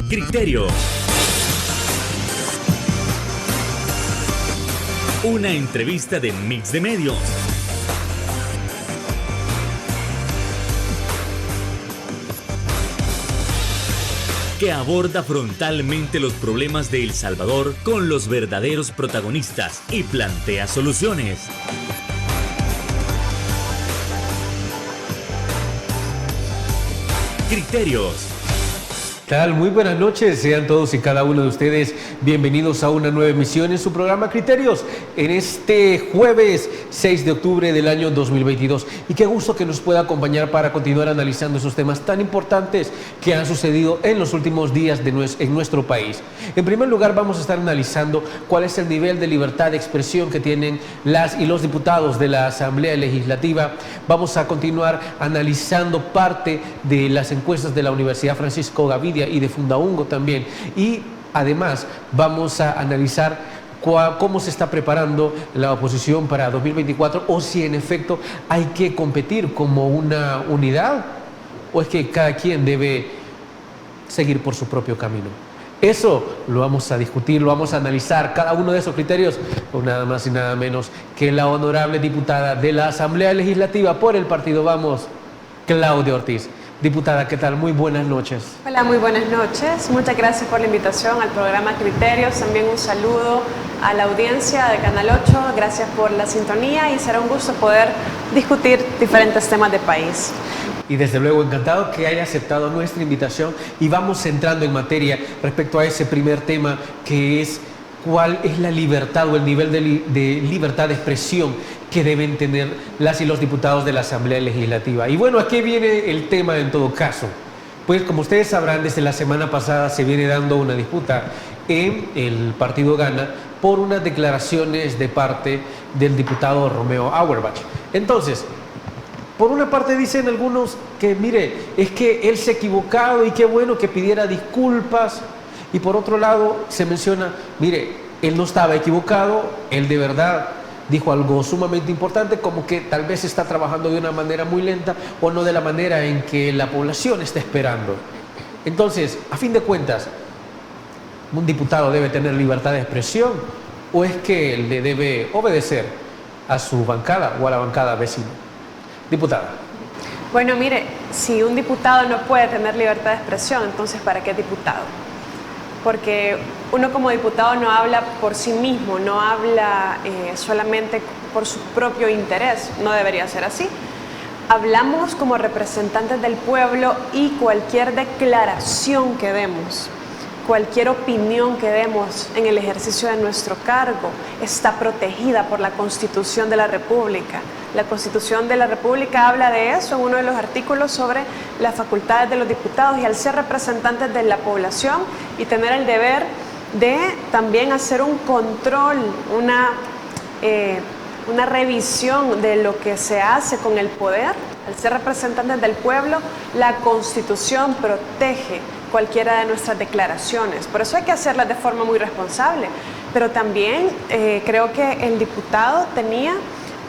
Criterios. Una entrevista de Mix de Medios. Que aborda frontalmente los problemas de El Salvador con los verdaderos protagonistas y plantea soluciones. Criterios. ¿Qué tal? Muy buenas noches, sean todos y cada uno de ustedes bienvenidos a una nueva emisión en su programa Criterios en este jueves 6 de octubre del año 2022. Y qué gusto que nos pueda acompañar para continuar analizando esos temas tan importantes que han sucedido en los últimos días en nuestro país. En primer lugar, vamos a estar analizando cuál es el nivel de libertad de expresión que tienen las y los diputados de la Asamblea Legislativa. Vamos a continuar analizando parte de las encuestas de la Universidad Francisco Gavidia y de Fundaungo también, y además vamos a analizar cómo se está preparando la oposición para 2024 o si en efecto hay que competir como una unidad o es que cada quien debe seguir por su propio camino. Eso lo vamos a discutir, lo vamos a analizar, cada uno de esos criterios, con nada más y nada menos que la honorable diputada de la Asamblea Legislativa por el partido Vamos, Claudia Ortiz. Diputada, ¿qué tal? Muy buenas noches. Hola, muy buenas noches. Muchas gracias por la invitación al programa Criterios. También un saludo a la audiencia de Canal 8. Gracias por la sintonía y será un gusto poder discutir diferentes temas de país. Y desde luego encantado que haya aceptado nuestra invitación y vamos entrando en materia respecto a ese primer tema que es cuál es la libertad o el nivel de libertad de expresión que deben tener las y los diputados de la Asamblea Legislativa. Y bueno, ¿a qué viene el tema en todo caso? Pues como ustedes sabrán, desde la semana pasada se viene dando una disputa en el partido Gana por unas declaraciones de parte del diputado Romeo Auerbach. Entonces, por una parte dicen algunos que, mire, es que él se ha equivocado y qué bueno que pidiera disculpas. Y por otro lado se menciona, mire, él no estaba equivocado, él de verdad dijo algo sumamente importante, como que tal vez está trabajando de una manera muy lenta o no de la manera en que la población está esperando. Entonces, a fin de cuentas, ¿un diputado debe tener libertad de expresión o es que él le debe obedecer a su bancada o a la bancada vecina? Diputada. Bueno, mire, si un diputado no puede tener libertad de expresión, entonces ¿para qué es diputado? Porque uno como diputado no habla por sí mismo, no habla solamente por su propio interés, no debería ser así. Hablamos como representantes del pueblo y cualquier declaración que demos, cualquier opinión que demos en el ejercicio de nuestro cargo está protegida por la Constitución de la República. La Constitución de la República habla de eso en uno de los artículos sobre las facultades de los diputados y al ser representantes de la población y tener el deber de también hacer un control, una revisión de lo que se hace con el poder. Al ser representantes del pueblo, la Constitución protege cualquiera de nuestras declaraciones. Por eso hay que hacerlas de forma muy responsable. Pero también creo que el diputado tenía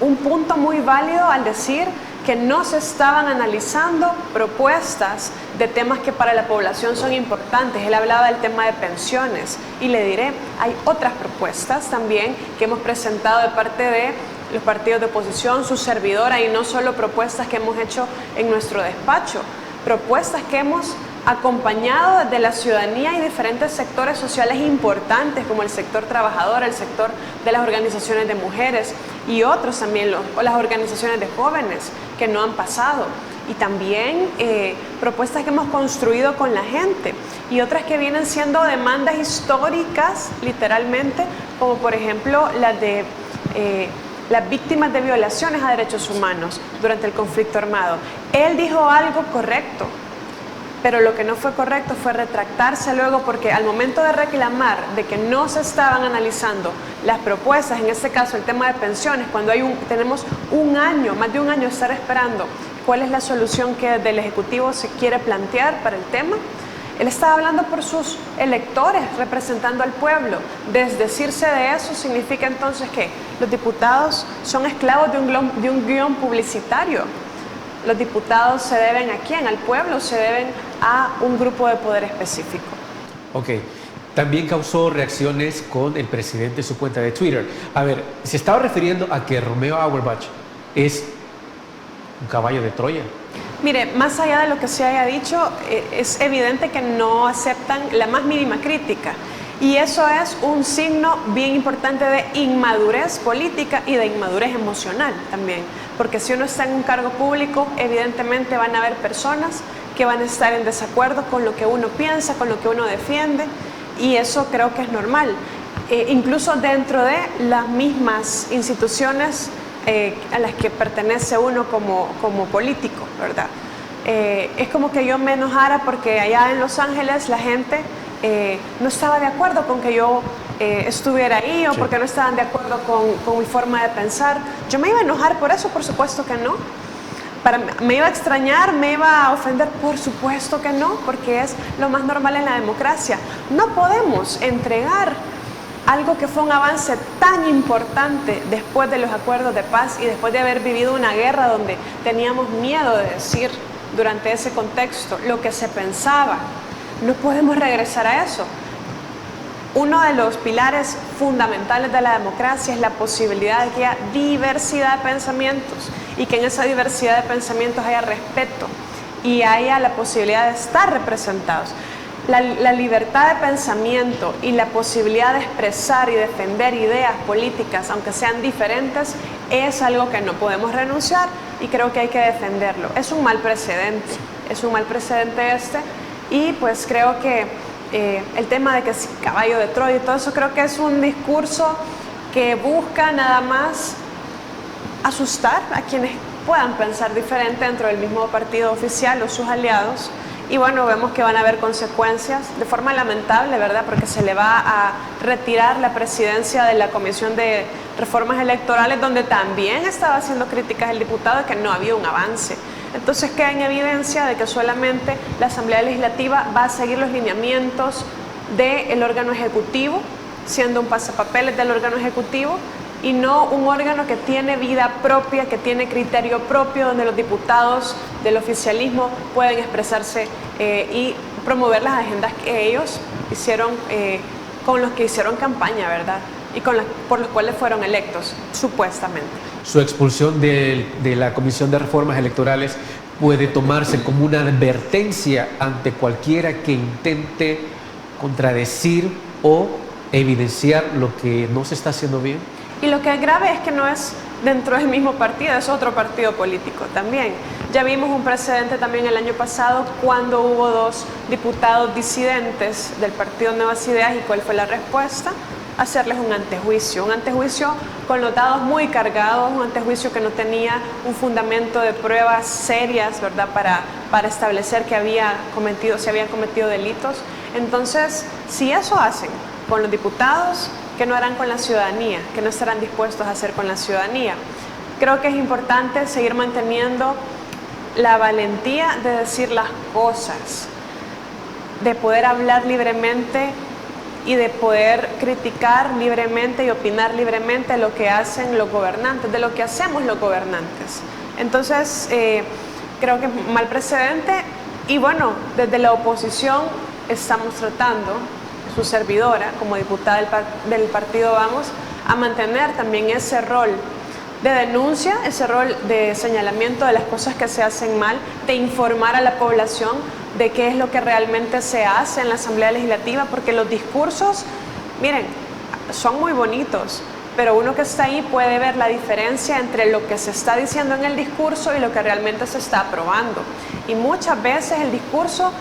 un punto muy válido al decir que no se estaban analizando propuestas de temas que para la población son importantes. Él hablaba del tema de pensiones y le diré, hay otras propuestas también que hemos presentado de parte de los partidos de oposición, su servidora, y no solo propuestas que hemos hecho en nuestro despacho, propuestas que hemos acompañado desde la ciudadanía y diferentes sectores sociales importantes como el sector trabajador, el sector de las organizaciones de mujeres y otros también, o las organizaciones de jóvenes que no han pasado. Y también propuestas que hemos construido con la gente y otras que vienen siendo demandas históricas, literalmente, como por ejemplo las de las víctimas de violaciones a derechos humanos durante el conflicto armado. Él dijo algo correcto, pero lo que no fue correcto fue retractarse luego, porque al momento de reclamar de que no se estaban analizando las propuestas, en este caso el tema de pensiones, cuando tenemos un año, más de un año estar esperando cuál es la solución que desde el Ejecutivo se quiere plantear para el tema, él estaba hablando por sus electores, representando al pueblo. Desdecirse de eso significa entonces que los diputados son esclavos de un guión publicitario. Los diputados se deben ¿a quién? Al pueblo, se deben a un grupo de poder específico. Ok. También causó reacciones con el presidente en su cuenta de Twitter. A ver, se estaba refiriendo a que Romeo Auerbach es un caballo de Troya. Mire, más allá de lo que se haya dicho, es evidente que no aceptan la más mínima crítica. Y eso es un signo bien importante de inmadurez política y de inmadurez emocional también. Porque si uno está en un cargo público, evidentemente van a haber personas que van a estar en desacuerdo con lo que uno piensa, con lo que uno defiende. Y eso creo que es normal. Incluso dentro de las mismas instituciones a las que pertenece uno como político, ¿verdad? Es como que yo me enojara porque allá en Los Ángeles la gente no estaba de acuerdo con que yo estuviera ahí o porque no estaban de acuerdo con mi forma de pensar. Yo me iba a enojar por eso, por supuesto que no. Me iba a extrañar, me iba a ofender, por supuesto que no, porque es lo más normal en la democracia. No podemos entregar algo que fue un avance tan importante después de los acuerdos de paz y después de haber vivido una guerra donde teníamos miedo de decir durante ese contexto lo que se pensaba. No podemos regresar a eso. Uno de los pilares fundamentales de la democracia es la posibilidad de que haya diversidad de pensamientos y que en esa diversidad de pensamientos haya respeto y haya la posibilidad de estar representados. La libertad de pensamiento y la posibilidad de expresar y defender ideas políticas, aunque sean diferentes, es algo que no podemos renunciar y creo que hay que defenderlo. Es un mal precedente y pues creo que el tema de que es caballo de Troya y todo eso, creo que es un discurso que busca nada más asustar a quienes puedan pensar diferente dentro del mismo partido oficial o sus aliados. Y bueno, vemos que van a haber consecuencias de forma lamentable, ¿verdad? Porque se le va a retirar la presidencia de la Comisión de Reformas Electorales, donde también estaba haciendo críticas el diputado de que no había un avance. Entonces queda en evidencia de que solamente la Asamblea Legislativa va a seguir los lineamientos del órgano ejecutivo, siendo un pasapapeles del órgano ejecutivo, y no un órgano que tiene vida propia, que tiene criterio propio, donde los diputados del oficialismo pueden expresarse y promover las agendas que ellos hicieron, con los que hicieron campaña, ¿verdad? Y por los cuales fueron electos, supuestamente. Su expulsión de la Comisión de Reformas Electorales puede tomarse como una advertencia ante cualquiera que intente contradecir o evidenciar lo que no se está haciendo bien. Y lo que es grave es que no es dentro del mismo partido, es otro partido político también. Ya vimos un precedente también el año pasado cuando hubo 2 diputados disidentes del partido Nuevas Ideas. ¿Y cuál fue la respuesta? Hacerles un antejuicio con los dados muy cargados, un antejuicio que no tenía un fundamento de pruebas serias, ¿verdad? Para establecer que se habían cometido delitos. Entonces, si eso hacen con los diputados, que no harán con la ciudadanía, que no estarán dispuestos a hacer con la ciudadanía. Creo que es importante seguir manteniendo la valentía de decir las cosas, de poder hablar libremente y de poder criticar libremente y opinar libremente lo que hacen los gobernantes, de lo que hacemos los gobernantes. Entonces, creo que es un mal precedente y bueno, desde la oposición estamos tratando, su servidora como diputada del partido Vamos, a mantener también ese rol de denuncia, ese rol de señalamiento de las cosas que se hacen mal, de informar a la población de qué es lo que realmente se hace en la Asamblea Legislativa, porque los discursos, miren, son muy bonitos, pero uno que está ahí puede ver la diferencia entre lo que se está diciendo en el discurso y lo que realmente se está aprobando. Y muchas veces el discurso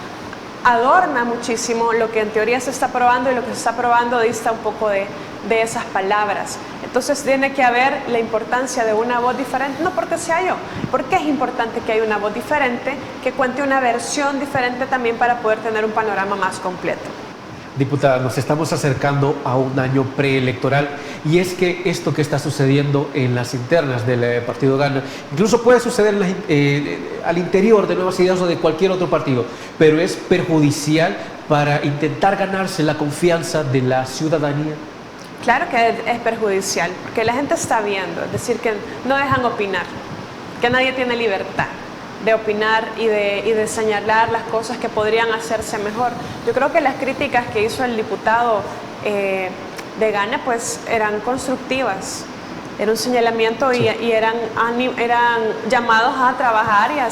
adorna muchísimo lo que en teoría se está aprobando y lo que se está aprobando dista un poco de esas palabras. Entonces tiene que haber la importancia de una voz diferente, no porque sea yo, porque es importante que haya una voz diferente, que cuente una versión diferente también para poder tener un panorama más completo. Diputada, nos estamos acercando a un año preelectoral y es que esto que está sucediendo en las internas del partido Gana, incluso puede suceder al interior de Nuevas Ideas o de cualquier otro partido, pero es perjudicial para intentar ganarse la confianza de la ciudadanía. Claro que es perjudicial, porque la gente está viendo, es decir, que no dejan opinar, que nadie tiene libertad. de opinar y de señalar las cosas que podrían hacerse mejor. Yo creo que las críticas que hizo el diputado de Gane pues eran constructivas, era un señalamiento y eran llamados a trabajar y a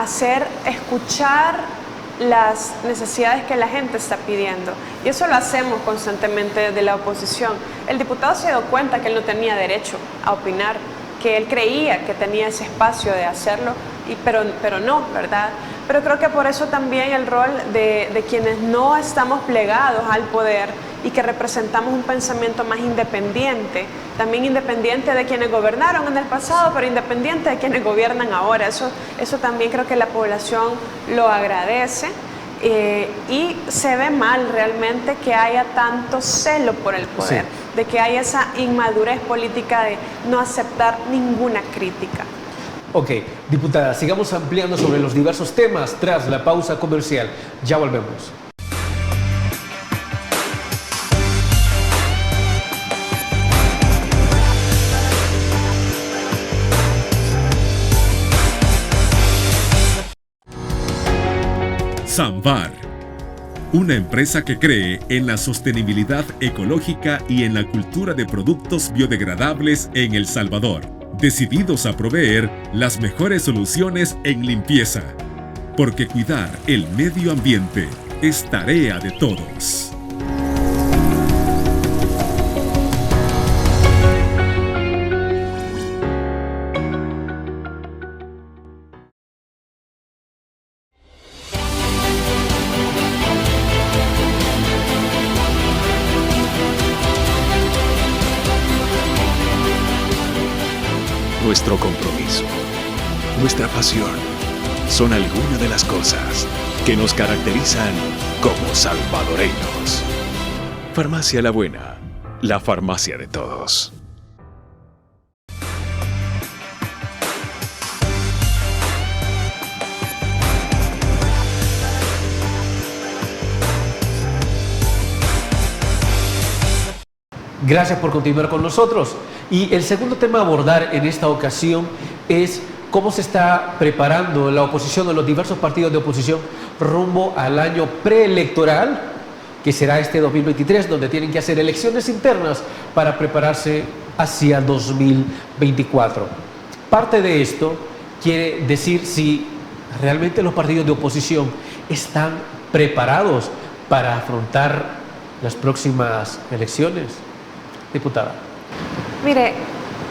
hacer escuchar las necesidades que la gente está pidiendo, y eso lo hacemos constantemente desde la oposición. El diputado se dio cuenta que él no tenía derecho a opinar, que él creía que tenía ese espacio de hacerlo, pero no, ¿verdad? Pero creo que por eso también el rol de quienes no estamos plegados al poder y que representamos un pensamiento más independiente, también independiente de quienes gobernaron en el pasado, pero independiente de quienes gobiernan ahora. Eso también creo que la población lo agradece, y se ve mal realmente que haya tanto celo por el poder, de que haya esa inmadurez política de no aceptar ninguna crítica. Ok, diputada, sigamos ampliando sobre los diversos temas tras la pausa comercial. Ya volvemos. Samvar, una empresa que cree en la sostenibilidad ecológica y en la cultura de productos biodegradables en El Salvador, decididos a proveer las mejores soluciones en limpieza, porque cuidar el medio ambiente es tarea de todos. Nuestro compromiso, nuestra pasión, son algunas de las cosas que nos caracterizan como salvadoreños. Farmacia La Buena, la farmacia de todos. Gracias por continuar con nosotros. Y el segundo tema a abordar en esta ocasión es cómo se está preparando la oposición o los diversos partidos de oposición rumbo al año preelectoral, que será este 2023, donde tienen que hacer elecciones internas para prepararse hacia 2024. Parte de esto quiere decir si realmente los partidos de oposición están preparados para afrontar las próximas elecciones. Diputada. Mire,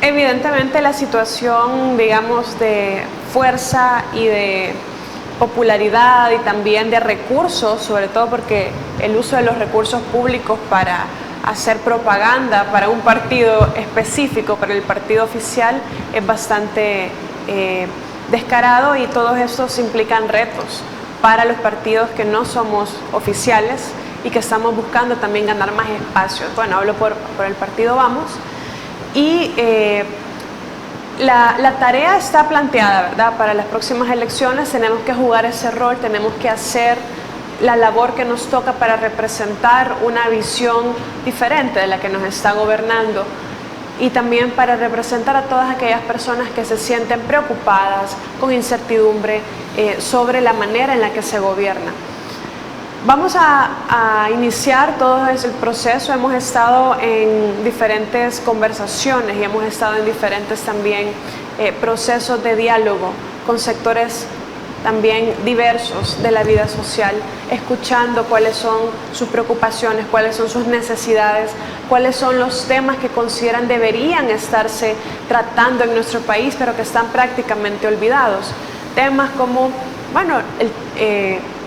evidentemente la situación, digamos, de fuerza y de popularidad y también de recursos, sobre todo porque el uso de los recursos públicos para hacer propaganda para un partido específico, para el partido oficial, es bastante descarado, y todos estos implican retos para los partidos que no somos oficiales y que estamos buscando también ganar más espacios. Bueno, hablo por el partido Vamos, y la tarea está planteada, ¿verdad? Para las próximas elecciones tenemos que jugar ese rol, tenemos que hacer la labor que nos toca para representar una visión diferente de la que nos está gobernando, y también para representar a todas aquellas personas que se sienten preocupadas, con incertidumbre sobre la manera en la que se gobierna. Vamos a iniciar todo el proceso. Hemos estado en diferentes conversaciones y hemos estado en diferentes también procesos de diálogo con sectores también diversos de la vida social, escuchando cuáles son sus preocupaciones, cuáles son sus necesidades, cuáles son los temas que consideran deberían estarse tratando en nuestro país, pero que están prácticamente olvidados. Temas como, bueno,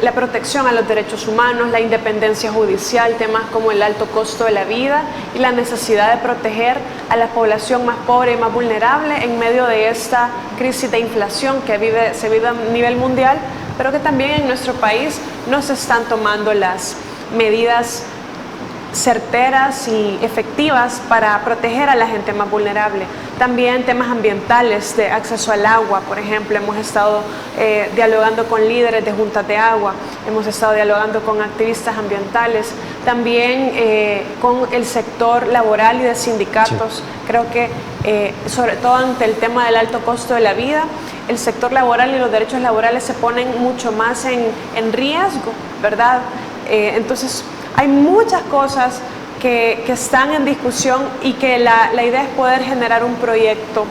la protección a los derechos humanos, la independencia judicial, temas como el alto costo de la vida y la necesidad de proteger a la población más pobre y más vulnerable en medio de esta crisis de inflación que se vive a nivel mundial, pero que también en nuestro país no se están tomando las medidas certeras y efectivas para proteger a la gente más vulnerable. También temas ambientales, de acceso al agua, por ejemplo. Hemos estado dialogando con líderes de juntas de agua, hemos estado dialogando con activistas ambientales también con el sector laboral y de sindicatos. Sí. Creo que sobre todo ante el tema del alto costo de la vida, el sector laboral y los derechos laborales se ponen mucho más en riesgo, ¿verdad? Entonces hay muchas cosas que están en discusión y que la idea es poder generar un proyecto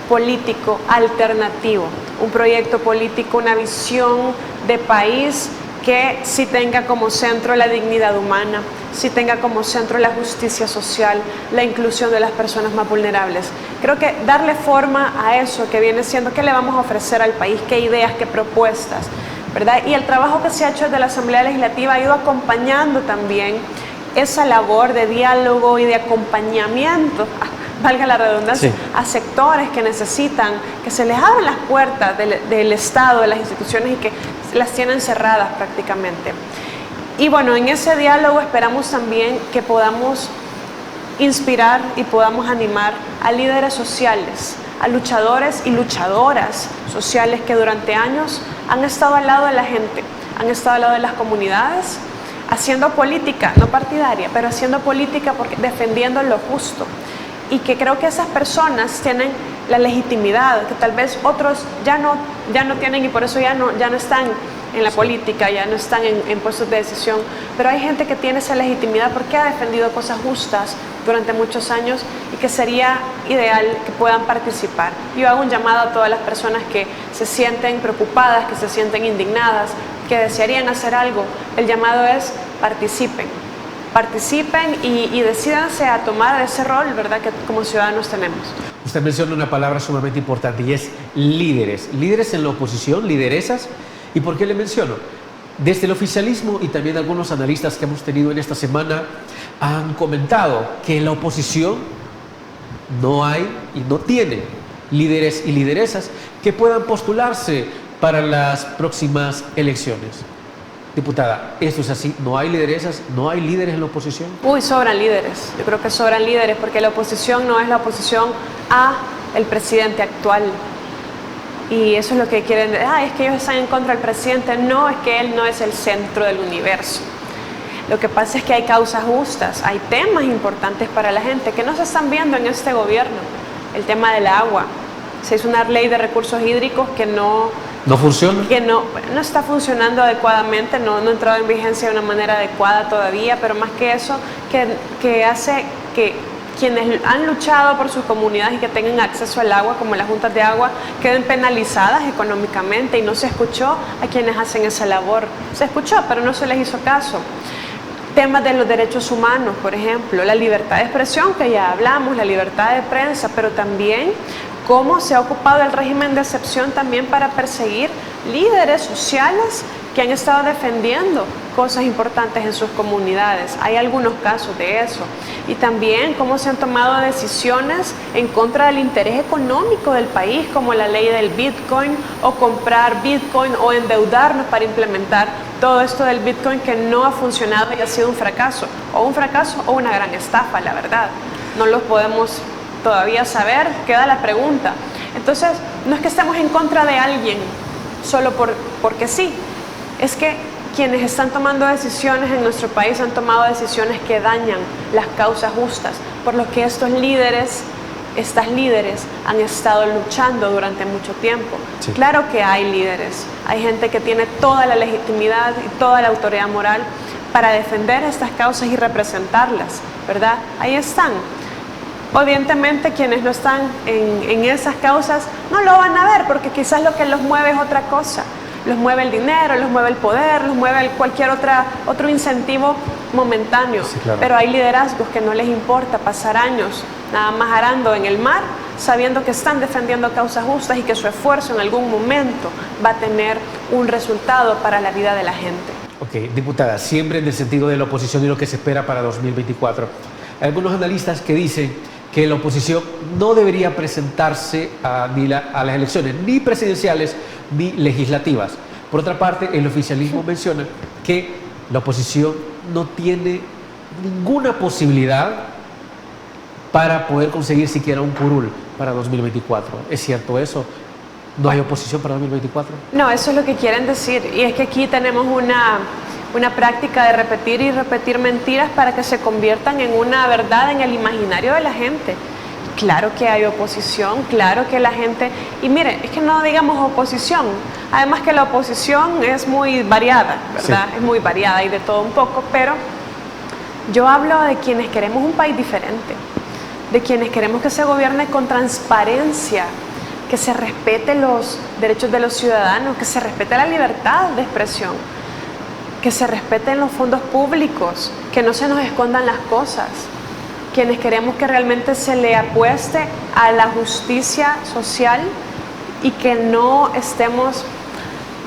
político alternativo, un proyecto político, una visión de país que sí tenga como centro la dignidad humana, sí tenga como centro la justicia social, la inclusión de las personas más vulnerables. Creo que darle forma a eso que viene siendo, ¿qué le vamos a ofrecer al país? ¿Qué ideas, qué propuestas? ¿Verdad? Y el trabajo que se ha hecho desde la Asamblea Legislativa ha ido acompañando también esa labor de diálogo y de acompañamiento, valga la redundancia, sí, a sectores que necesitan que se les abran las puertas del Estado, de las instituciones y que las tienen cerradas prácticamente. Y bueno, en ese diálogo esperamos también que podamos inspirar y podamos animar a líderes sociales, a luchadores y luchadoras sociales que durante años han estado al lado de la gente, han estado al lado de las comunidades, haciendo política, no partidaria, pero haciendo política porque defendiendo lo justo. Y que creo que esas personas tienen la legitimidad que tal vez otros ya no tienen y por eso ya no están en la política, ya no están en puestos de decisión, pero hay gente que tiene esa legitimidad porque ha defendido cosas justas durante muchos años y que sería ideal que puedan participar. Yo hago un llamado a todas las personas que se sienten preocupadas, que se sienten indignadas, que desearían hacer algo. El llamado es participen y decídanse a tomar ese rol, ¿verdad?, que como ciudadanos tenemos. Usted menciona una palabra sumamente importante y es líderes. Líderes en la oposición, lideresas. ¿Y por qué le menciono? Desde el oficialismo y también algunos analistas que hemos tenido en esta semana han comentado que en la oposición no hay y no tiene líderes y lideresas que puedan postularse para las próximas elecciones. Diputada, ¿esto es así? ¿No hay lideresas? ¿No hay líderes en la oposición? Uy, sobran líderes. Yo creo que sobran líderes porque la oposición no es la oposición a el presidente actual. Y eso es lo que quieren. Es que ellos están en contra del presidente. No, es que él no es el centro del universo. Lo que pasa es que hay causas justas, hay temas importantes para la gente que no se están viendo en este gobierno. El tema del agua. Se hizo una ley de recursos hídricos que no funciona. Que no está funcionando adecuadamente, no ha entrado en vigencia de una manera adecuada todavía, pero más que eso, que hace que quienes han luchado por sus comunidades y que tengan acceso al agua, como las juntas de agua, queden penalizadas económicamente y no se escuchó a quienes hacen esa labor. Se escuchó, pero no se les hizo caso. Temas de los derechos humanos, por ejemplo, la libertad de expresión, que ya hablamos, la libertad de prensa, pero también cómo se ha ocupado el régimen de excepción también para perseguir líderes sociales que han estado defendiendo cosas importantes en sus comunidades. Hay algunos casos de eso. Y también cómo se han tomado decisiones en contra del interés económico del país, como la ley del Bitcoin, o comprar Bitcoin, o endeudarnos para implementar todo esto del Bitcoin que no ha funcionado y ha sido un fracaso o una gran estafa, la verdad. No lo podemos todavía saber, queda la pregunta. Entonces, no es que estemos en contra de alguien solo porque sí, es que quienes están tomando decisiones en nuestro país han tomado decisiones que dañan las causas justas, por lo que estas líderes han estado luchando durante mucho tiempo. Sí. Claro que hay líderes, hay gente que tiene toda la legitimidad y toda la autoridad moral para defender estas causas y representarlas, ¿verdad? Ahí están. Evidentemente quienes no están en esas causas no lo van a ver porque quizás lo que los mueve es otra cosa. Los mueve el dinero, los mueve el poder, los mueve cualquier otro incentivo momentáneo. Sí, claro. Pero hay liderazgos que no les importa pasar años nada más arando en el mar, sabiendo que están defendiendo causas justas y que su esfuerzo en algún momento va a tener un resultado para la vida de la gente. Ok, diputada, siempre en el sentido de la oposición y lo que se espera para 2024. Hay algunos analistas que dicen que la oposición no debería presentarse a las elecciones ni presidenciales ni legislativas. Por otra parte, el oficialismo menciona que la oposición no tiene ninguna posibilidad para poder conseguir siquiera un curul para 2024. ¿Es cierto eso? ¿No hay oposición para 2024? No, eso es lo que quieren decir. Y es que aquí tenemos una práctica de repetir y repetir mentiras para que se conviertan en una verdad en el imaginario de la gente. Claro que hay oposición, claro que la gente... Y mire, es que no digamos oposición, además que la oposición es muy variada, ¿verdad? Sí. Es muy variada y de todo un poco, pero yo hablo de quienes queremos un país diferente, de quienes queremos que se gobierne con transparencia, que se respete los derechos de los ciudadanos, que se respete la libertad de expresión, que se respeten los fondos públicos, que no se nos escondan las cosas. Quienes queremos que realmente se le apueste a la justicia social y que no estemos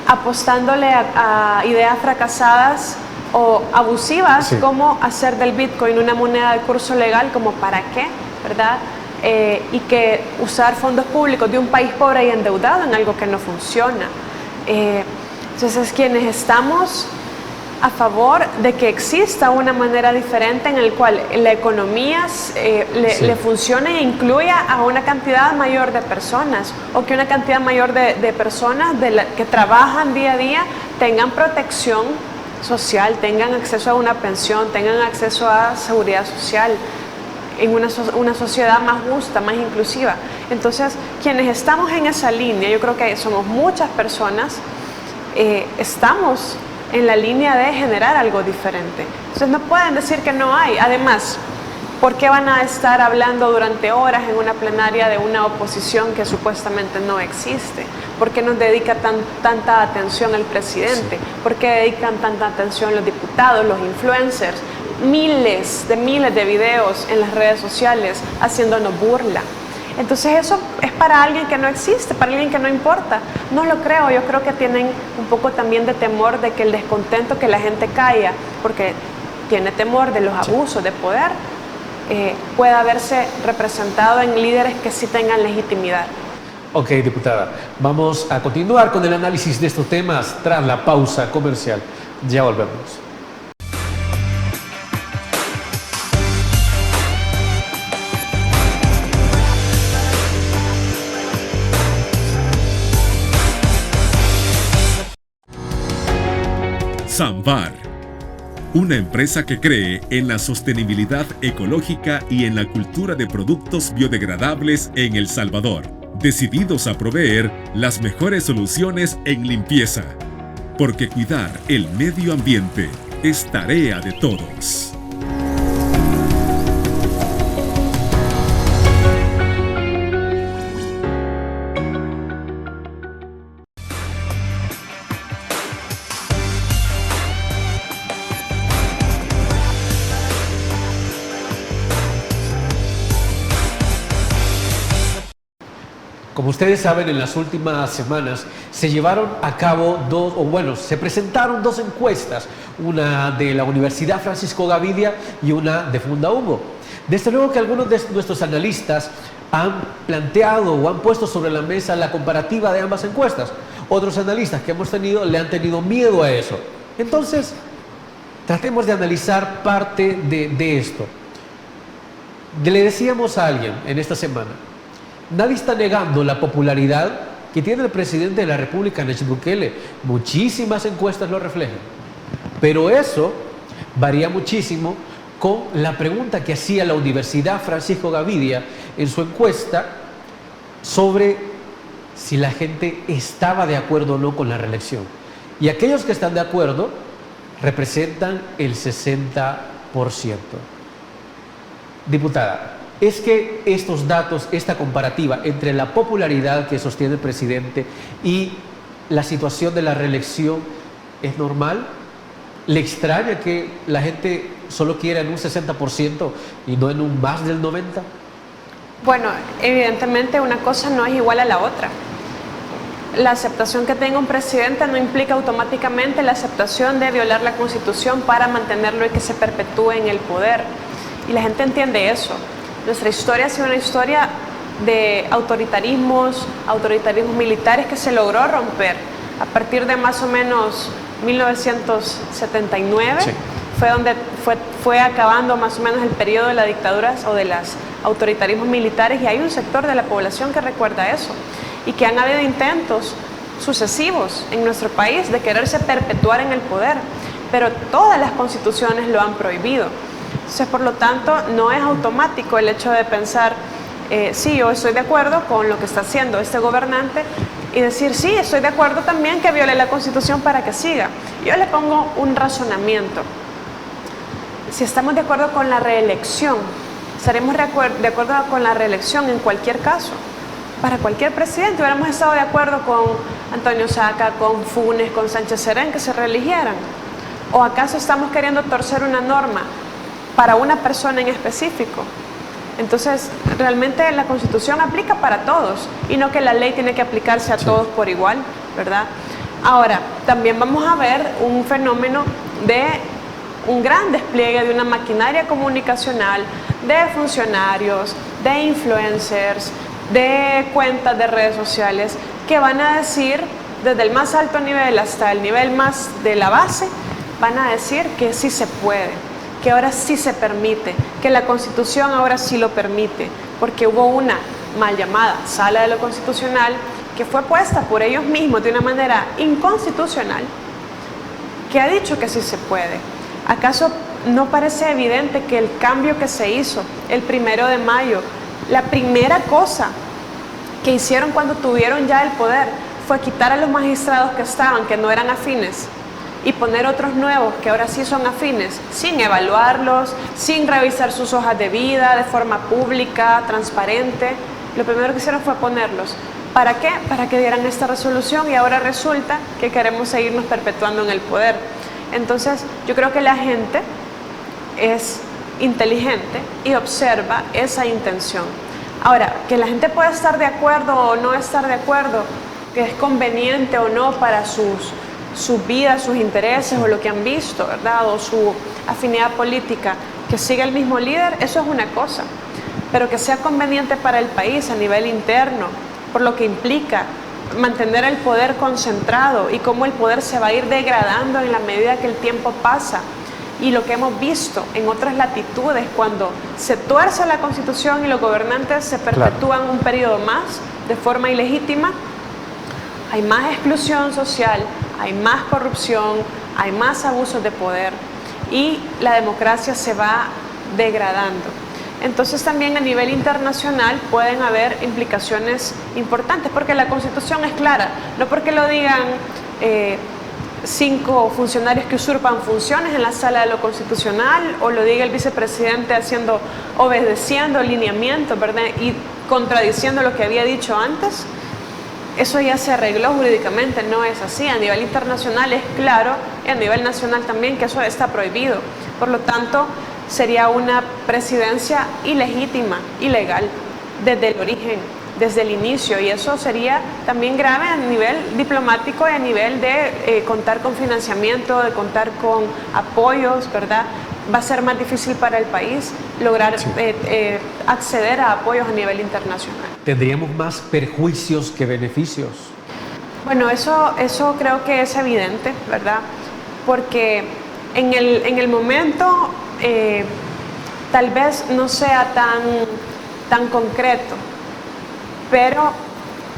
apostándole a ideas fracasadas o abusivas, sí, como hacer del Bitcoin una moneda de curso legal, como para qué, ¿verdad? Y que usar fondos públicos de un país pobre y endeudado en algo que no funciona. Entonces, quienes estamos a favor de que exista una manera diferente en la cual la economía le funcione e incluya a una cantidad mayor de personas, o que una cantidad mayor de personas que trabajan día a día tengan protección social, tengan acceso a una pensión, tengan acceso a seguridad social, en una sociedad más justa, más inclusiva. Entonces, quienes estamos en esa línea, yo creo que somos muchas personas, estamos en la línea de generar algo diferente. Entonces no pueden decir que no hay. Además, ¿por qué van a estar hablando durante horas en una plenaria de una oposición que supuestamente no existe? ¿Por qué nos dedica tanta atención el presidente? ¿Por qué dedican tanta atención los diputados, los influencers? Miles de videos en las redes sociales haciéndonos burla. Entonces eso es para alguien que no existe, para alguien que no importa. No lo creo, yo creo que tienen un poco también de temor de que el descontento, que la gente caiga, porque tiene temor de los abusos de poder, pueda verse representado en líderes que sí tengan legitimidad. Ok, diputada, vamos a continuar con el análisis de estos temas tras la pausa comercial. Ya volvemos. Samvar, una empresa que cree en la sostenibilidad ecológica y en la cultura de productos biodegradables en El Salvador, decididos a proveer las mejores soluciones en limpieza, porque cuidar el medio ambiente es tarea de todos. Como ustedes saben, en las últimas semanas se llevaron a cabo se presentaron dos encuestas, una de la Universidad Francisco Gavidia y una de Fundahugo. Desde luego que algunos de nuestros analistas han planteado o han puesto sobre la mesa la comparativa de ambas encuestas. Otros analistas que hemos tenido le han tenido miedo a eso. Entonces, tratemos de analizar parte de esto. Le decíamos a alguien en esta semana, nadie está negando la popularidad que tiene el presidente de la República, Nayib Bukele. Muchísimas encuestas lo reflejan. Pero eso varía muchísimo con la pregunta que hacía la Universidad Francisco Gavidia en su encuesta sobre si la gente estaba de acuerdo o no con la reelección. Y aquellos que están de acuerdo representan el 60%. Diputada, ¿es que estos datos, esta comparativa entre la popularidad que sostiene el presidente y la situación de la reelección es normal? ¿Le extraña que la gente solo quiera en un 60% y no en un más del 90%? Bueno, evidentemente una cosa no es igual a la otra. La aceptación que tenga un presidente no implica automáticamente la aceptación de violar la Constitución para mantenerlo y que se perpetúe en el poder. Y la gente entiende eso. Nuestra historia ha sido una historia de autoritarismos militares que se logró romper a partir de más o menos 1979. Sí. Fue donde fue acabando más o menos el periodo de las dictaduras o de los autoritarismos militares, y hay un sector de la población que recuerda eso, y que han habido intentos sucesivos en nuestro país de quererse perpetuar en el poder. pero todas las constituciones lo han prohibido. Entonces, por lo tanto, no es automático el hecho de pensar, sí, yo estoy de acuerdo con lo que está haciendo este gobernante, y decir, sí, estoy de acuerdo también que viole la Constitución para que siga. Yo le pongo un razonamiento. Si estamos de acuerdo con la reelección, estaremos de acuerdo con la reelección en cualquier caso. Para cualquier presidente hubiéramos estado de acuerdo con Antonio Saca, con Funes, con Sánchez Serén, que se reeligieran. ¿O acaso estamos queriendo torcer una norma para una persona en específico? Entonces, realmente la Constitución aplica para todos y no que la ley tiene que aplicarse a todos por igual, ¿verdad? Ahora, también vamos a ver un fenómeno de un gran despliegue de una maquinaria comunicacional, de funcionarios, de influencers, de cuentas de redes sociales que van a decir, desde el más alto nivel hasta el nivel más de la base, van a decir que sí se puede, que ahora sí se permite, que la Constitución ahora sí lo permite, porque hubo una mal llamada Sala de lo Constitucional que fue puesta por ellos mismos de una manera inconstitucional, que ha dicho que sí se puede. ¿Acaso no parece evidente que el cambio que se hizo el 1 de mayo, la primera cosa que hicieron cuando tuvieron ya el poder fue quitar a los magistrados que estaban, que no eran afines, y poner otros nuevos que ahora sí son afines, sin evaluarlos, sin revisar sus hojas de vida de forma pública, transparente? Lo primero que hicieron fue ponerlos. ¿Para qué? Para que dieran esta resolución, y ahora resulta que queremos seguirnos perpetuando en el poder. Entonces, yo creo que la gente es inteligente y observa esa intención. Ahora, que la gente pueda estar de acuerdo o no estar de acuerdo, que es conveniente o no para sus vidas, sus intereses o lo que han visto, ¿verdad? O su afinidad política, que siga el mismo líder, eso es una cosa. Pero que sea conveniente para el país a nivel interno, por lo que implica mantener el poder concentrado y cómo el poder se va a ir degradando en la medida que el tiempo pasa. Y lo que hemos visto en otras latitudes, cuando se tuerce la Constitución y los gobernantes se perpetúan un periodo más de forma ilegítima, hay más exclusión social, hay más corrupción, hay más abusos de poder y la democracia se va degradando. Entonces también a nivel internacional pueden haber implicaciones importantes, porque la Constitución es clara, no porque lo digan 5 funcionarios que usurpan funciones en la Sala de lo Constitucional, o lo diga el vicepresidente obedeciendo lineamientos, ¿verdad? Y contradiciendo lo que había dicho antes. Eso ya se arregló jurídicamente, no es así. A nivel internacional es claro, y a nivel nacional también, que eso está prohibido. Por lo tanto, sería una presidencia ilegítima, ilegal, desde el origen, desde el inicio, y eso sería también grave a nivel diplomático y a nivel de contar con financiamiento, de contar con apoyos, ¿verdad? Va a ser más difícil para el país lograr acceder a apoyos a nivel internacional. ¿Tendríamos más perjuicios que beneficios? Bueno, eso creo que es evidente, ¿verdad? Porque en el momento tal vez no sea tan concreto, pero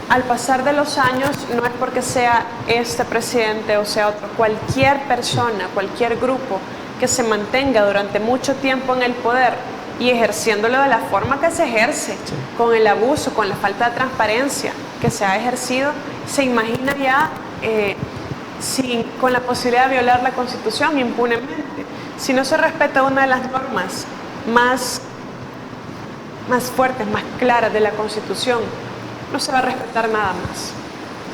al pasar de los años, no es porque sea este presidente o sea otro, cualquier persona, cualquier grupo que se mantenga durante mucho tiempo en el poder y ejerciéndolo de la forma que se ejerce, con el abuso, con la falta de transparencia que se ha ejercido, se imagina ya con la posibilidad de violar la Constitución impunemente. Si no se respeta una de las normas más fuertes, más claras de la Constitución, no se va a respetar nada más.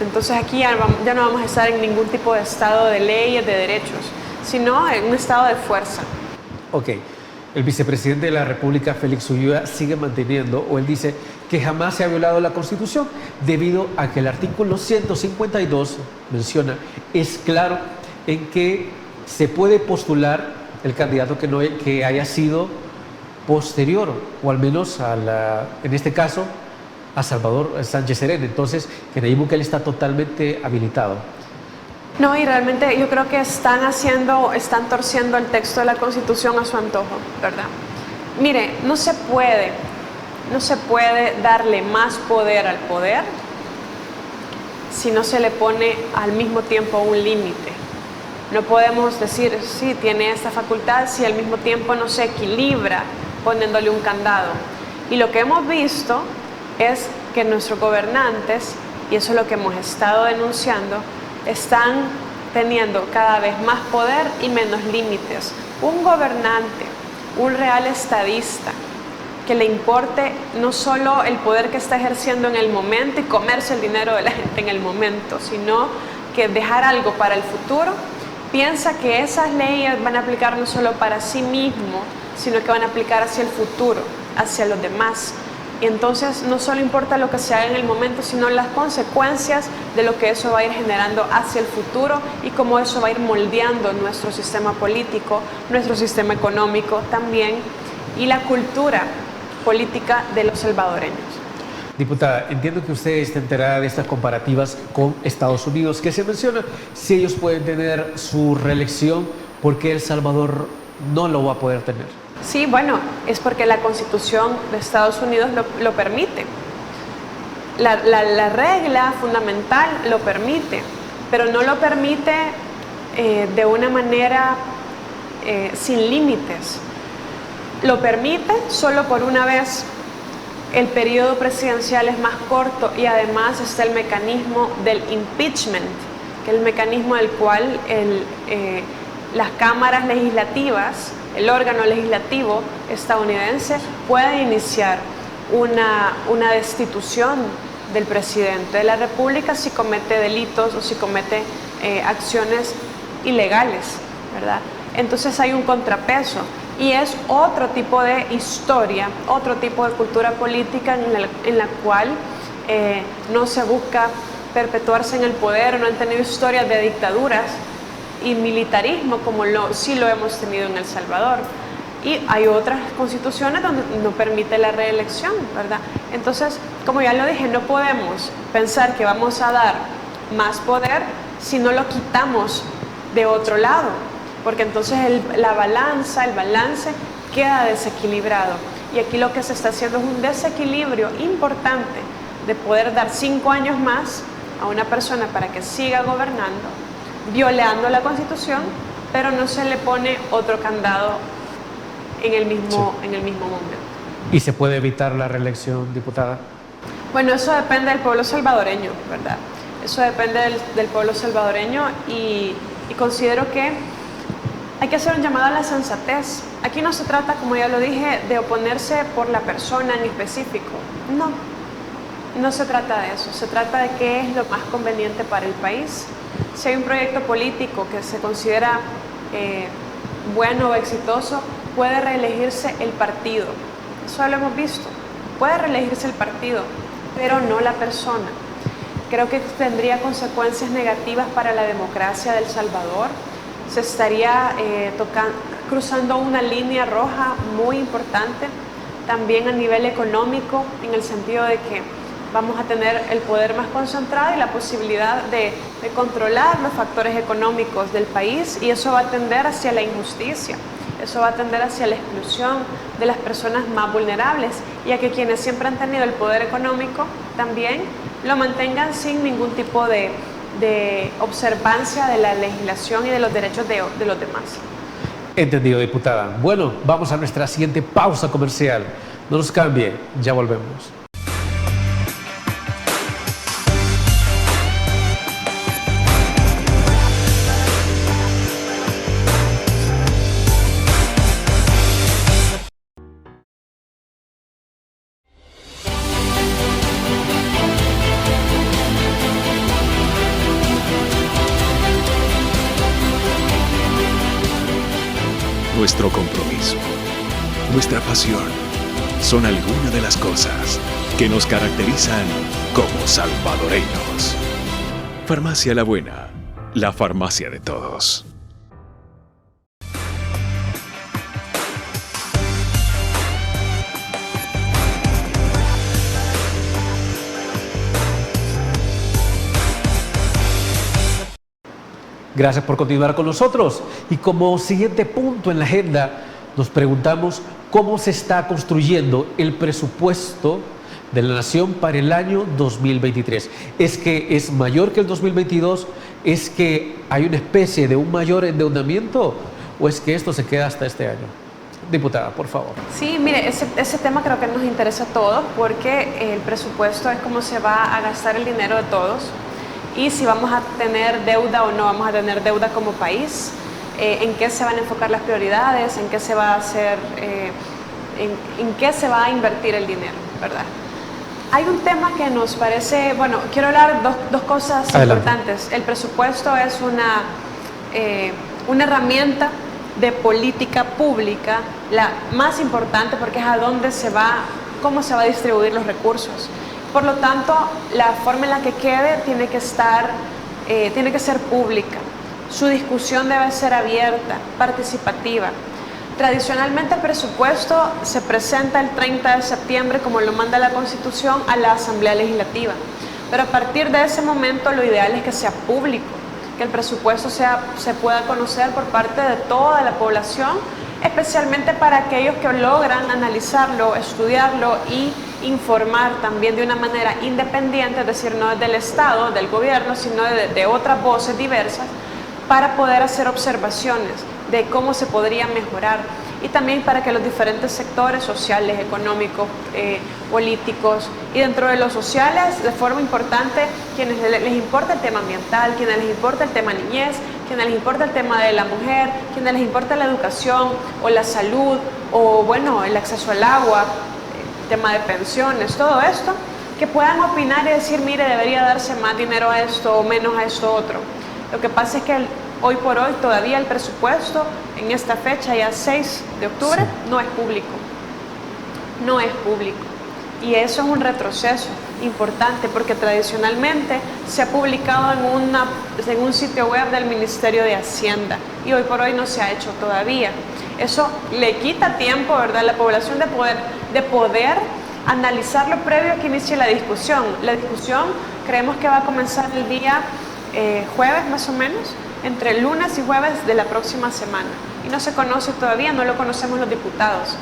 Entonces aquí ya no vamos a estar en ningún tipo de estado de leyes, de derechos, sino en un estado de fuerza. Ok. El vicepresidente de la República, Félix Ulloa, sigue manteniendo, o él dice, que jamás se ha violado la Constitución, debido a que el artículo 152 menciona, es claro en que se puede postular el candidato que haya sido posterior, o al menos en este caso, a Salvador Sánchez Serén. Entonces, que Nayib Bukele está totalmente habilitado. No, y realmente yo creo que están torciendo el texto de la Constitución a su antojo, ¿verdad? Mire, no se puede darle más poder al poder si no se le pone al mismo tiempo un límite. No podemos decir, sí, tiene esta facultad, si al mismo tiempo no se equilibra poniéndole un candado. Y lo que hemos visto es que nuestros gobernantes, y eso es lo que hemos estado denunciando, están teniendo cada vez más poder y menos límites. Un gobernante, un real estadista, que le importe no solo el poder que está ejerciendo en el momento y comerse el dinero de la gente en el momento, sino que dejar algo para el futuro, piensa que esas leyes van a aplicar no solo para sí mismo, sino que van a aplicar hacia el futuro, hacia los demás. Y entonces no solo importa lo que se haga en el momento, sino las consecuencias de lo que eso va a ir generando hacia el futuro y cómo eso va a ir moldeando nuestro sistema político, nuestro sistema económico también y la cultura política de los salvadoreños. Diputada, entiendo que usted está enterada de estas comparativas con Estados Unidos, que se menciona si ellos pueden tener su reelección, ¿por qué El Salvador no lo va a poder tener? Sí, bueno, es porque la Constitución de Estados Unidos lo permite. La regla fundamental lo permite, pero no lo permite de una manera sin límites. Lo permite solo por una vez. El periodo presidencial es más corto y además está el mecanismo del impeachment, que es el mecanismo del cual las cámaras legislativas, el órgano legislativo estadounidense puede iniciar una destitución del presidente de la República si comete delitos o si comete acciones ilegales, ¿verdad? Entonces hay un contrapeso y es otro tipo de historia, otro tipo de cultura política en la cual no se busca perpetuarse en el poder, no han tenido historias de dictaduras y militarismo como sí lo hemos tenido en El Salvador. Y hay otras constituciones donde no permite la reelección, ¿verdad? Entonces, como ya lo dije, no podemos pensar que vamos a dar más poder si no lo quitamos de otro lado, porque entonces el balance queda desequilibrado. Y aquí lo que se está haciendo es un desequilibrio importante de poder dar 5 años más a una persona para que siga gobernando, violando la Constitución, pero no se le pone otro candado en el mismo momento. ¿Y se puede evitar la reelección, diputada? Bueno, eso depende del pueblo salvadoreño, ¿verdad? Eso depende del pueblo salvadoreño y considero que hay que hacer un llamado a la sensatez. Aquí no se trata, como ya lo dije, de oponerse por la persona en específico. No se trata de eso. Se trata de qué es lo más conveniente para el país. Si hay un proyecto político que se considera bueno o exitoso, puede reelegirse el partido. Eso lo hemos visto. Puede reelegirse el partido, pero no la persona. Creo que tendría consecuencias negativas para la democracia de El Salvador. Se estaría cruzando una línea roja muy importante, también a nivel económico, en el sentido de que vamos a tener el poder más concentrado y la posibilidad de controlar los factores económicos del país, y eso va a tender hacia la injusticia, eso va a tender hacia la exclusión de las personas más vulnerables y a que quienes siempre han tenido el poder económico también lo mantengan sin ningún tipo de observancia de la legislación y de los derechos de los demás. Entendido, diputada. Bueno, vamos a nuestra siguiente pausa comercial. No nos cambie, ya volvemos. Nuestro compromiso, nuestra pasión, son algunas de las cosas que nos caracterizan como salvadoreños. Farmacia La Buena, la farmacia de todos. Gracias por continuar con nosotros. Y como siguiente punto en la agenda, nos preguntamos cómo se está construyendo el presupuesto de la Nación para el año 2023. ¿Es que es mayor que el 2022? ¿Es que hay una especie de un mayor endeudamiento o es que esto se queda hasta este año? Diputada, por favor. Sí, mire, ese tema creo que nos interesa a todos porque el presupuesto es cómo se va a gastar el dinero de todos y si vamos a tener deuda o no vamos a tener deuda como país, en qué se van a enfocar las prioridades, en qué se va a hacer, en qué se va a invertir el dinero, ¿verdad? Hay un tema que nos parece, bueno, quiero hablar dos cosas importantes. El presupuesto es una herramienta de política pública, la más importante porque es a dónde se va, cómo se va a distribuir los recursos. Por lo tanto, la forma en la que quede tiene que ser pública. Su discusión debe ser abierta, participativa. Tradicionalmente el presupuesto se presenta el 30 de septiembre, como lo manda la Constitución, a la Asamblea Legislativa. Pero a partir de ese momento lo ideal es que sea público, que el presupuesto se pueda conocer por parte de toda la población, especialmente para aquellos que logran analizarlo, estudiarlo y informar también de una manera independiente, es decir, no del Estado, del gobierno, sino de otras voces diversas, para poder hacer observaciones de cómo se podría mejorar y también para que los diferentes sectores sociales, económicos, políticos y dentro de los sociales, de forma importante, quienes les importa el tema ambiental, quienes les importa el tema niñez, quienes les importa el tema de la mujer, quienes les importa la educación o la salud o bueno, el acceso al agua, tema de pensiones, todo esto, que puedan opinar y decir, mire, debería darse más dinero a esto o menos a esto otro. Lo que pasa es que hoy por hoy todavía el presupuesto en esta fecha, ya 6 de octubre, no es público. No es público. Y eso es un retroceso importante porque tradicionalmente se ha publicado en un sitio web del Ministerio de Hacienda y hoy por hoy no se ha hecho todavía. Eso le quita tiempo, ¿verdad?, a la población de poder analizarlo previo a que inicie la discusión. La discusión creemos que va a comenzar el día jueves más o menos, entre lunes y jueves de la próxima semana. Y no se conoce todavía, no lo conocemos los diputados.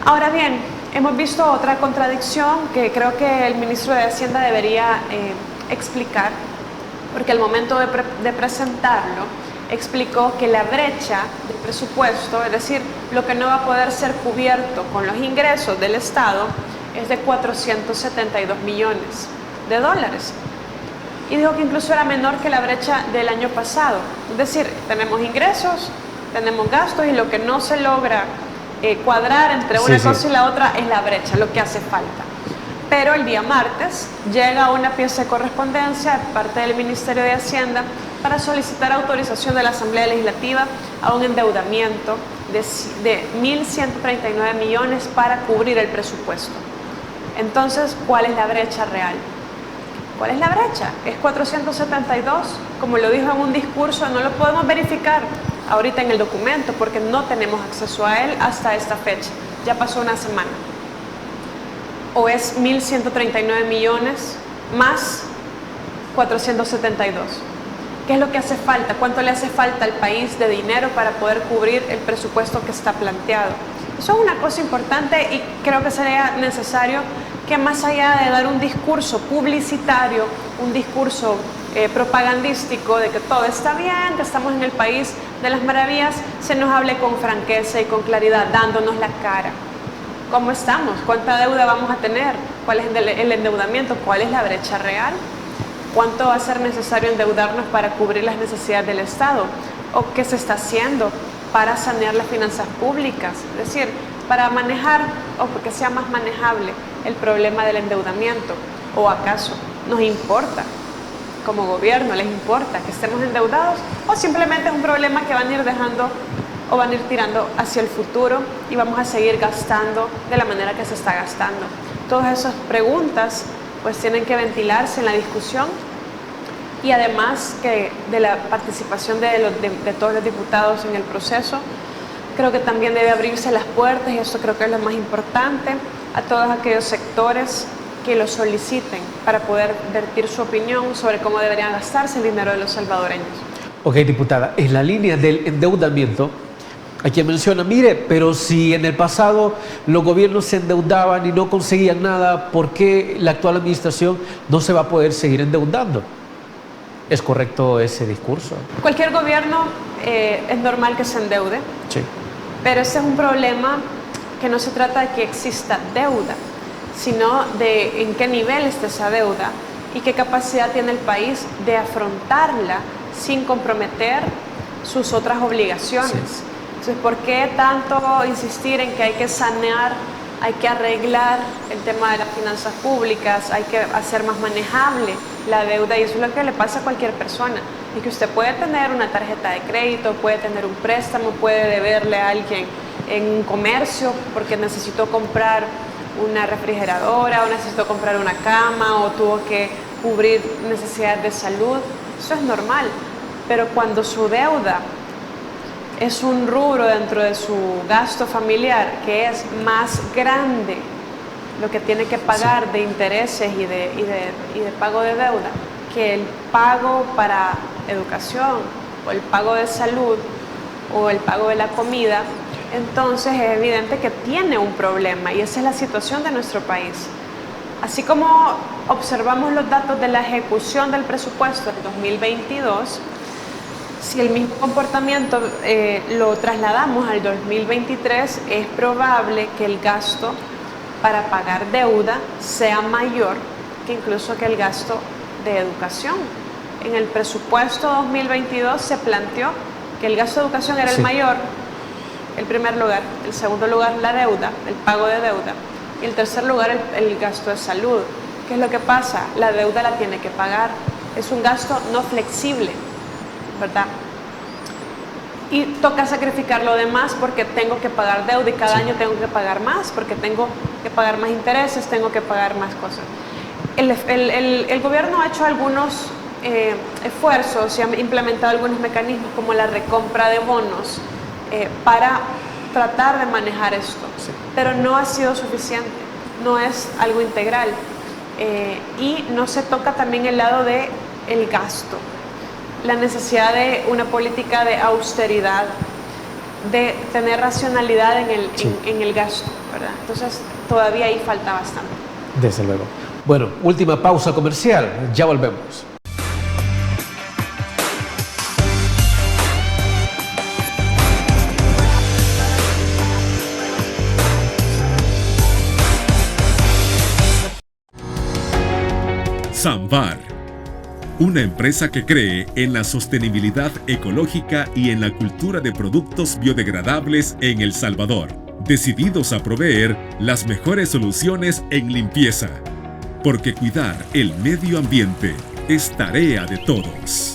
Ahora bien, hemos visto otra contradicción que creo que el ministro de Hacienda debería explicar, porque al momento de presentarlo, explicó que la brecha del presupuesto, es decir, lo que no va a poder ser cubierto con los ingresos del Estado, es de 472 millones de dólares. Y dijo que incluso era menor que la brecha del año pasado. Es decir, tenemos ingresos, tenemos gastos y lo que no se logra cuadrar entre una cosa y la otra es la brecha, lo que hace falta. Pero el día martes llega una pieza de correspondencia de parte del Ministerio de Hacienda para solicitar autorización de la Asamblea Legislativa a un endeudamiento de 1.139 millones para cubrir el presupuesto. Entonces, ¿cuál es la brecha real? ¿Cuál es la brecha? Es 472, como lo dijo en un discurso, no lo podemos verificar ahorita en el documento porque no tenemos acceso a él hasta esta fecha, ya pasó una semana. O es 1.139 millones más 472. ¿Qué es lo que hace falta? ¿Cuánto le hace falta al país de dinero para poder cubrir el presupuesto que está planteado? Eso es una cosa importante y creo que sería necesario que más allá de dar un discurso publicitario, un discurso propagandístico de que todo está bien, que estamos en el país de las maravillas, se nos hable con franqueza y con claridad, dándonos la cara. ¿Cómo estamos? ¿Cuánta deuda vamos a tener? ¿Cuál es el endeudamiento? ¿Cuál es la brecha real? ¿Cuánto va a ser necesario endeudarnos para cubrir las necesidades del Estado? ¿O qué se está haciendo para sanear las finanzas públicas? Es decir, para manejar o porque sea más manejable el problema del endeudamiento. ¿O acaso nos importa, como gobierno, les importa que estemos endeudados? ¿O simplemente es un problema que van a ir dejando o van a ir tirando hacia el futuro y vamos a seguir gastando de la manera que se está gastando? Todas esas preguntas pues tienen que ventilarse en la discusión y además que de la participación de todos los diputados en el proceso, creo que también debe abrirse las puertas, y esto creo que es lo más importante, a todos aquellos sectores que lo soliciten para poder vertir su opinión sobre cómo deberían gastarse el dinero de los salvadoreños. Ok, diputada, en la línea del endeudamiento, hay quien menciona, mire, pero si en el pasado los gobiernos se endeudaban y no conseguían nada, ¿por qué la actual administración no se va a poder seguir endeudando? ¿Es correcto ese discurso? Cualquier gobierno es normal que se endeude, Sí. pero ese es un problema que no se trata de que exista deuda, sino de en qué nivel está esa deuda y qué capacidad tiene el país de afrontarla sin comprometer sus otras obligaciones. Sí. Entonces, ¿por qué tanto insistir en que hay que sanear, hay que arreglar el tema de las finanzas públicas, hay que hacer más manejable la deuda? Y eso es lo que le pasa a cualquier persona. Es que usted puede tener una tarjeta de crédito, puede tener un préstamo, puede deberle a alguien en un comercio porque necesitó comprar una refrigeradora o necesitó comprar una cama o tuvo que cubrir necesidades de salud. Eso es normal, pero cuando su deuda es un rubro dentro de su gasto familiar que es más grande lo que tiene que pagar de intereses y de pago de deuda que el pago para educación o el pago de salud o el pago de la comida, entonces es evidente que tiene un problema y esa es la situación de nuestro país. Así como observamos los datos de la ejecución del presupuesto del 2022, si el mismo comportamiento lo trasladamos al 2023, es probable que el gasto para pagar deuda sea mayor que incluso que el gasto de educación. En el presupuesto 2022 se planteó que el gasto de educación era el mayor, el primer lugar, el segundo lugar la deuda, el pago de deuda, y el tercer lugar el gasto de salud. ¿Qué es lo que pasa? La deuda la tiene que pagar, es un gasto no flexible, ¿verdad? Y toca sacrificar lo demás porque tengo que pagar deuda y cada año tengo que pagar más porque tengo que pagar más intereses, tengo que pagar más cosas. El gobierno ha hecho algunos esfuerzos y ha implementado algunos mecanismos como la recompra de bonos para tratar de manejar esto, pero no ha sido suficiente, no es algo integral y no se toca también el lado del gasto. La necesidad de una política de austeridad, de tener racionalidad en el gasto, ¿verdad? Entonces, todavía ahí falta bastante. Desde luego. Bueno, última pausa comercial, ya volvemos. Samvar, una empresa que cree en la sostenibilidad ecológica y en la cultura de productos biodegradables en El Salvador, decididos a proveer las mejores soluciones en limpieza, porque cuidar el medio ambiente es tarea de todos.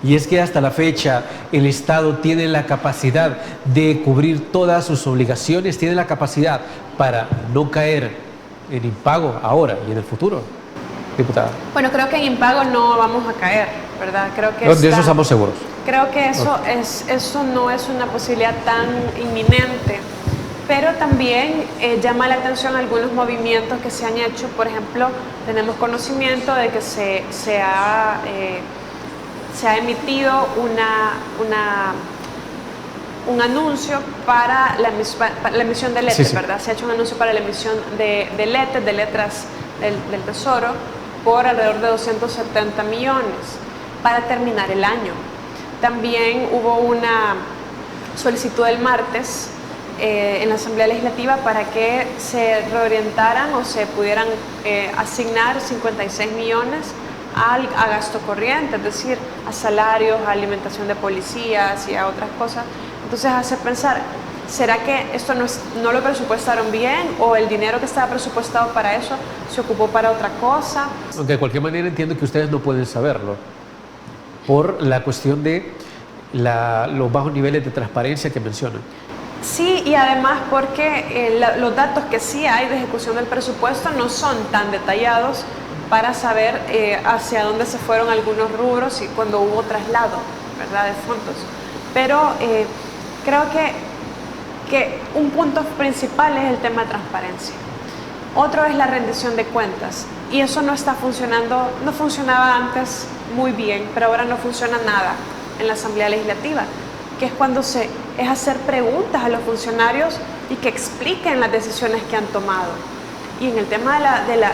Y es que hasta la fecha el Estado tiene la capacidad de cubrir todas sus obligaciones, tiene la capacidad para no caer en impago ahora y en el futuro, diputada. Bueno, creo que en impago no vamos a caer, ¿verdad? Creo que De eso estamos seguros. Creo que eso no es una posibilidad tan inminente, pero también llama la atención algunos movimientos que se han hecho. Por ejemplo, tenemos conocimiento de que se ha emitido un anuncio para la emisión de letes, ¿verdad? Se ha hecho un anuncio para la emisión de letes, de letras del Tesoro, por alrededor de 270 millones para terminar el año. También hubo una solicitud el martes en la Asamblea Legislativa para que se reorientaran o se pudieran asignar 56 millones a gasto corriente, es decir, a salarios, a alimentación de policías y a otras cosas. Entonces hace pensar, ¿será que esto no lo presupuestaron bien o el dinero que estaba presupuestado para eso se ocupó para otra cosa? Aunque de cualquier manera entiendo que ustedes no pueden saberlo por la cuestión de los bajos niveles de transparencia que mencionan. Sí, y además porque los datos que sí hay de ejecución del presupuesto no son tan detallados para saber hacia dónde se fueron algunos rubros y cuando hubo traslado, ¿verdad?, de fondos. Pero creo que un punto principal es el tema de transparencia. Otro es la rendición de cuentas, y eso no está funcionando, no funcionaba antes muy bien, pero ahora no funciona nada en la Asamblea Legislativa, que es cuando es hacer preguntas a los funcionarios y que expliquen las decisiones que han tomado. Y en el tema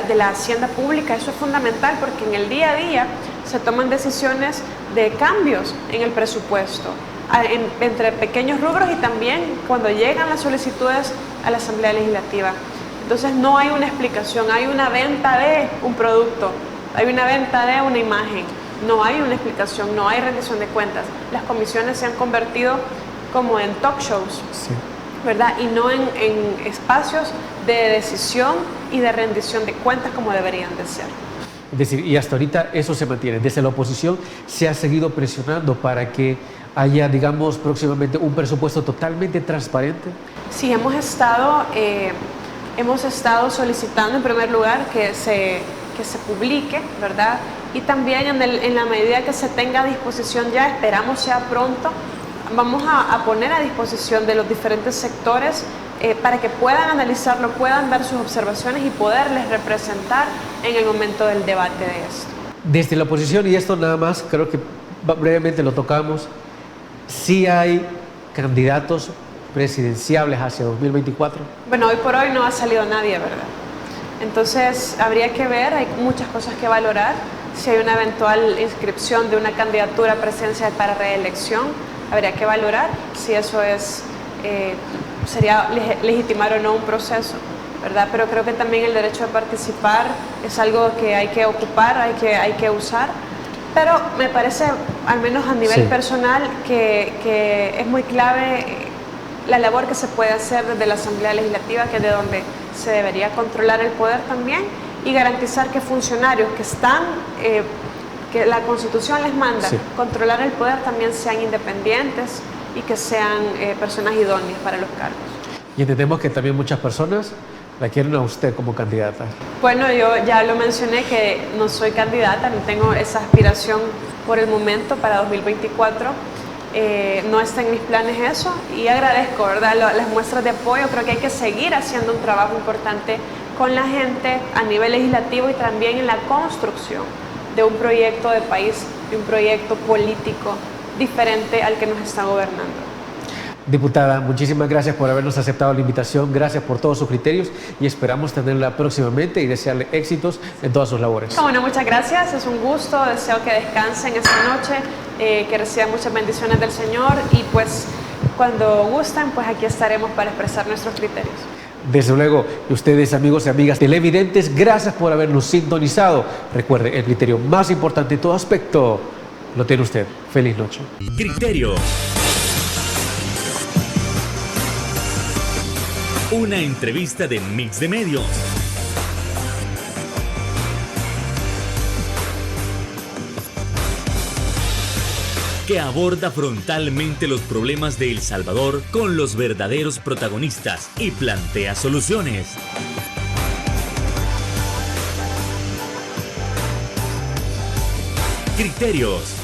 de la hacienda pública eso es fundamental, porque en el día a día se toman decisiones de cambios en el presupuesto, entre pequeños rubros, y también cuando llegan las solicitudes a la Asamblea Legislativa. Entonces no hay una explicación, hay una venta de un producto, hay una venta de una imagen, no hay una explicación, no hay rendición de cuentas. Las comisiones se han convertido como en talk shows, sí, ¿verdad? Y no en espacios de decisión y de rendición de cuentas como deberían de ser. Es decir, y hasta ahorita eso se mantiene. Desde la oposición se ha seguido presionando para que haya, digamos, próximamente un presupuesto totalmente transparente. Sí, hemos estado solicitando en primer lugar que se publique, ¿verdad? Y también en la medida que se tenga a disposición, ya esperamos sea pronto, vamos a poner a disposición de los diferentes sectores para que puedan analizarlo, puedan dar sus observaciones y poderles representar en el momento del debate de esto. Desde la oposición, y esto nada más, creo que brevemente lo tocamos, sí hay candidatos presidenciables hacia 2024. Bueno, hoy por hoy no ha salido nadie, ¿verdad? Entonces habría que ver, hay muchas cosas que valorar, si hay una eventual inscripción de una candidatura presidencial para reelección, habría que valorar si eso sería legitimar o no un proceso, ¿verdad? Pero creo que también el derecho de participar es algo que hay que ocupar, hay que usar. Pero me parece, al menos a nivel personal, que es muy clave la labor que se puede hacer desde la Asamblea Legislativa, que es de donde se debería controlar el poder también, y garantizar que funcionarios que están, que la Constitución les manda controlar el poder, también sean independientes y que sean personas idóneas para los cargos. Y entendemos que también muchas personas la quieren a usted como candidata. Bueno, yo ya lo mencioné que no soy candidata, no tengo esa aspiración por el momento para 2024. No está en mis planes eso, y agradezco, ¿verdad?, las muestras de apoyo. Creo que hay que seguir haciendo un trabajo importante con la gente a nivel legislativo y también en la construcción de un proyecto de país, de un proyecto político diferente al que nos está gobernando. Diputada, muchísimas gracias por habernos aceptado la invitación, gracias por todos sus criterios y esperamos tenerla próximamente y desearle éxitos en todas sus labores. Bueno, muchas gracias, es un gusto, deseo que descansen esta noche, que reciban muchas bendiciones del Señor y pues cuando gusten, pues aquí estaremos para expresar nuestros criterios. Desde luego, y ustedes, amigos y amigas televidentes, gracias por habernos sintonizado. Recuerde, el criterio más importante en todo aspecto lo tiene usted. Feliz noche. Criterios. Una entrevista de Mix de Medios. Que aborda frontalmente los problemas de El Salvador con los verdaderos protagonistas y plantea soluciones. Criterios.